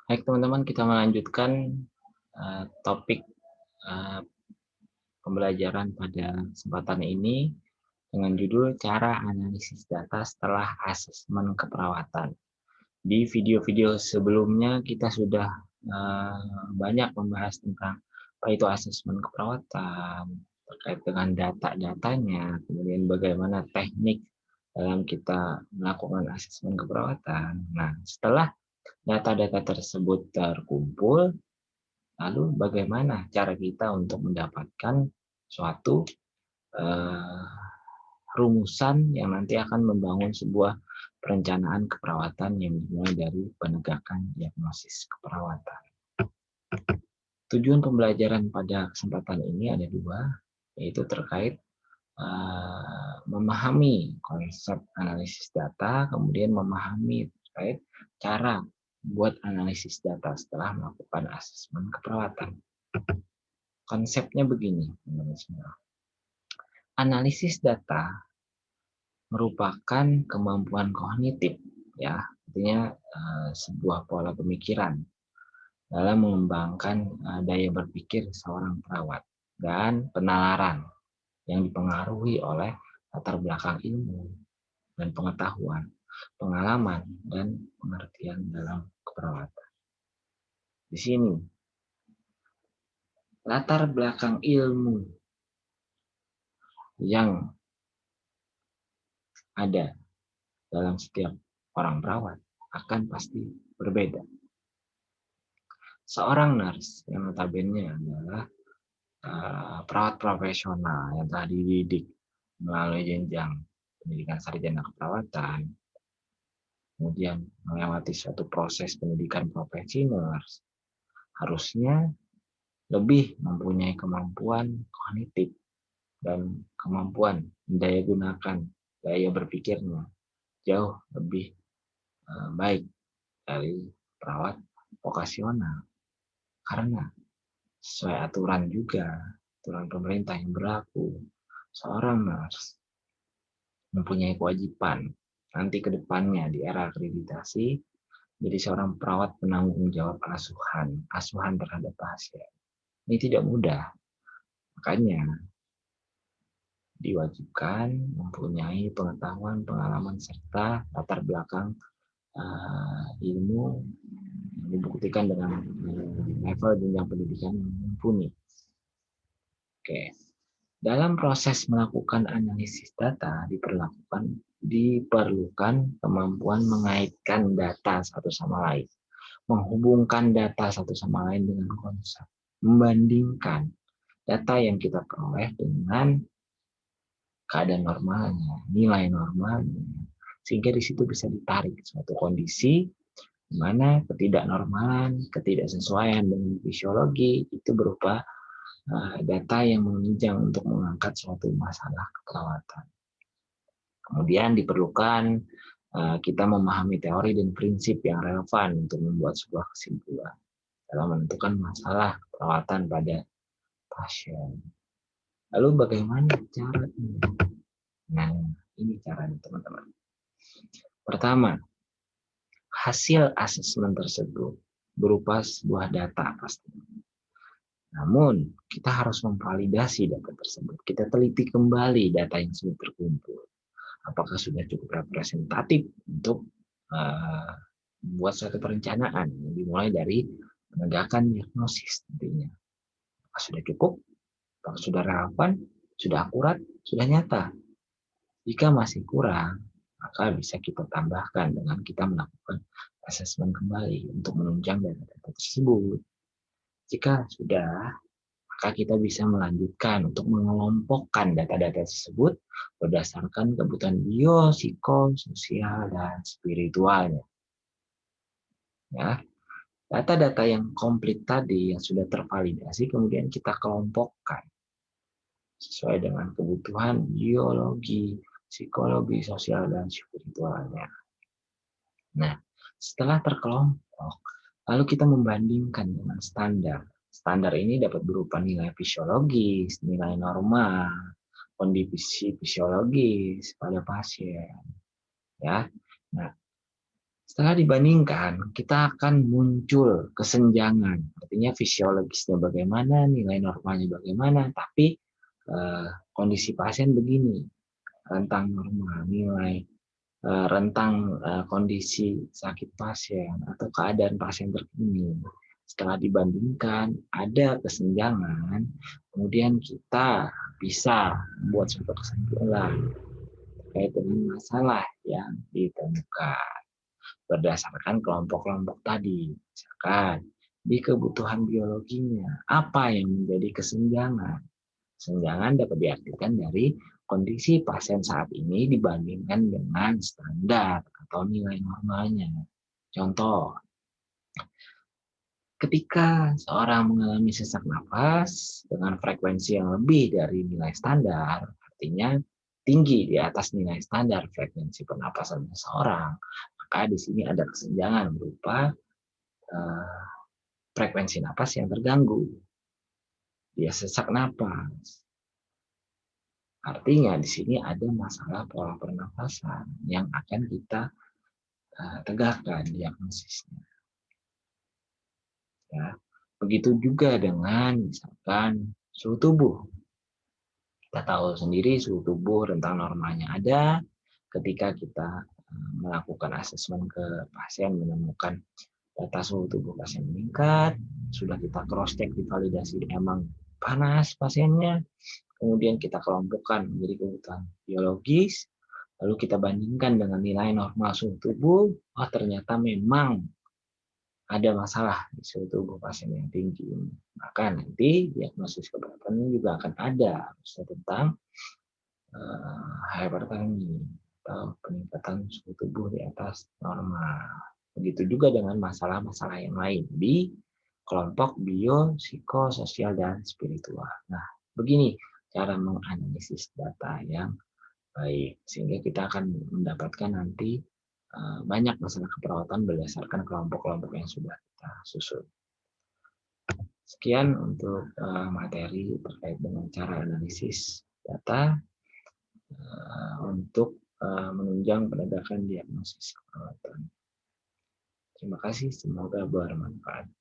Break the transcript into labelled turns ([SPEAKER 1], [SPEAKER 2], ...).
[SPEAKER 1] Baik teman-teman, kita melanjutkan topik eh, pembelajaran pada kesempatan ini dengan judul cara analisis data setelah asesmen keperawatan. Di video-video sebelumnya kita sudah banyak membahas tentang apa itu asesmen keperawatan, terkait dengan data-datanya, kemudian bagaimana teknik dalam kita melakukan asesmen keperawatan. Nah, setelah data-data tersebut terkumpul, lalu bagaimana cara kita untuk mendapatkan suatu eh, rumusan yang nanti akan membangun sebuah perencanaan keperawatan yang dimulai dari penegakan diagnosis keperawatan. Tujuan pembelajaran pada kesempatan ini ada dua, yaitu terkait memahami konsep analisis data, kemudian memahami terkait cara buat analisis data setelah melakukan asesmen keperawatan. Konsepnya begini, teman-teman semua. Analisis data merupakan kemampuan kognitif, ya, artinya sebuah pola pemikiran dalam mengembangkan daya berpikir seorang perawat dan penalaran yang dipengaruhi oleh latar belakang ilmu dan pengetahuan, pengalaman, dan pengertian dalam keperawatan. Di sini, latar belakang ilmu yang ada dalam setiap orang perawat akan pasti berbeda. Seorang nurse yang notabene adalah perawat profesional yang telah dididik melalui jenjang pendidikan sarjana keperawatan, kemudian melewati suatu proses pendidikan profesi nurse, harusnya lebih mempunyai kemampuan kognitif dan kemampuan daya gunakan daya berpikirnya jauh lebih baik dari perawat vokasional, karena sesuai aturan juga, aturan pemerintah yang berlaku, seorang nurse mempunyai kewajiban nanti ke depannya di era akreditasi jadi seorang perawat penanggung jawab asuhan terhadap pasien. Ini tidak mudah, makanya diwajibkan mempunyai pengetahuan, pengalaman, serta latar belakang ilmu yang dibuktikan dengan level jenjang pendidikan yang mumpuni. Oke. Dalam proses melakukan analisis data diperlukan kemampuan mengaitkan data satu sama lain, menghubungkan data satu sama lain dengan konsep, membandingkan data yang kita peroleh dengan keadaan normalnya, nilai normalnya, sehingga di situ bisa ditarik suatu kondisi di mana ketidaknormalan, ketidaksesuaian dengan fisiologi itu berupa data yang menunjang untuk mengangkat suatu masalah keperawatan. Kemudian diperlukan kita memahami teori dan prinsip yang relevan untuk membuat sebuah kesimpulan dalam menentukan masalah keperawatan pada pasien. Lalu bagaimana caranya? Nah, ini caranya teman-teman. Pertama, hasil asesmen tersebut berupa sebuah data pasti. Namun, kita harus memvalidasi data tersebut. Kita teliti kembali data yang sudah terkumpul. Apakah sudah cukup representatif untuk membuat suatu perencanaan yang dimulai dari penegakan diagnosis tentunya. Apakah sudah cukup? Apakah sudah relevan? Sudah akurat? Sudah nyata? Jika masih kurang, maka bisa kita tambahkan dengan kita melakukan asesmen kembali untuk menunjang data-data tersebut. Jika sudah, maka kita bisa melanjutkan untuk mengelompokkan data-data tersebut berdasarkan kebutuhan bio, psikososial, dan spiritualnya. Ya, data-data yang komplit tadi yang sudah tervalidasi kemudian kita kelompokkan sesuai dengan kebutuhan biologi, psikologi, sosial, dan spiritualnya. Nah, setelah terkelompok, lalu kita membandingkan dengan standar. Standar ini dapat berupa nilai fisiologis, nilai normal, kondisi fisiologis pada pasien. Ya, nah Setelah dibandingkan, kita akan muncul kesenjangan. Artinya fisiologisnya bagaimana, nilai normalnya bagaimana, tapi kondisi pasien begini, rentang normal, nilai rentang kondisi sakit pasien atau keadaan pasien terkini. Setelah dibandingkan, ada kesenjangan, kemudian kita bisa membuat suatu kesimpulan terkait dengan masalah yang ditemukan berdasarkan kelompok-kelompok tadi. Misalkan di kebutuhan biologinya, apa yang menjadi kesenjangan? Kesenjangan dapat diartikan dari kondisi pasien saat ini dibandingkan dengan standar atau nilai normalnya. Contoh, ketika seorang mengalami sesak napas dengan frekuensi yang lebih dari nilai standar, artinya tinggi di atas nilai standar frekuensi pernapasan seseorang, maka di sini ada kesenjangan berupa frekuensi napas yang terganggu. Dia sesak napas. Artinya di sini ada masalah pola pernapasan yang akan kita tegakkan diagnosisnya. Ya. Begitu juga dengan misalkan suhu tubuh. Kita tahu sendiri suhu tubuh rentang normalnya ada. Ketika kita melakukan asesmen ke pasien menemukan data suhu tubuh pasien meningkat, sudah kita cross check divalidasi emang panas pasiennya, kemudian kita kelompokkan menjadi kebutuhan biologis, lalu kita bandingkan dengan nilai normal suhu tubuh, oh ternyata memang ada masalah di suhu tubuh pasien yang tinggi. Maka nanti diagnosis keberatan juga akan ada tentang hyperthermia atau peningkatan suhu tubuh di atas normal. Begitu juga dengan masalah-masalah yang lain di kelompok bio, psikososial, dan spiritual. Nah, begini cara menganalisis data yang baik, sehingga kita akan mendapatkan nanti banyak masalah keperawatan berdasarkan kelompok-kelompok yang sudah kita susun. Sekian untuk materi terkait dengan cara analisis data untuk menunjang penegakan diagnosis keperawatan. Terima kasih, semoga bermanfaat.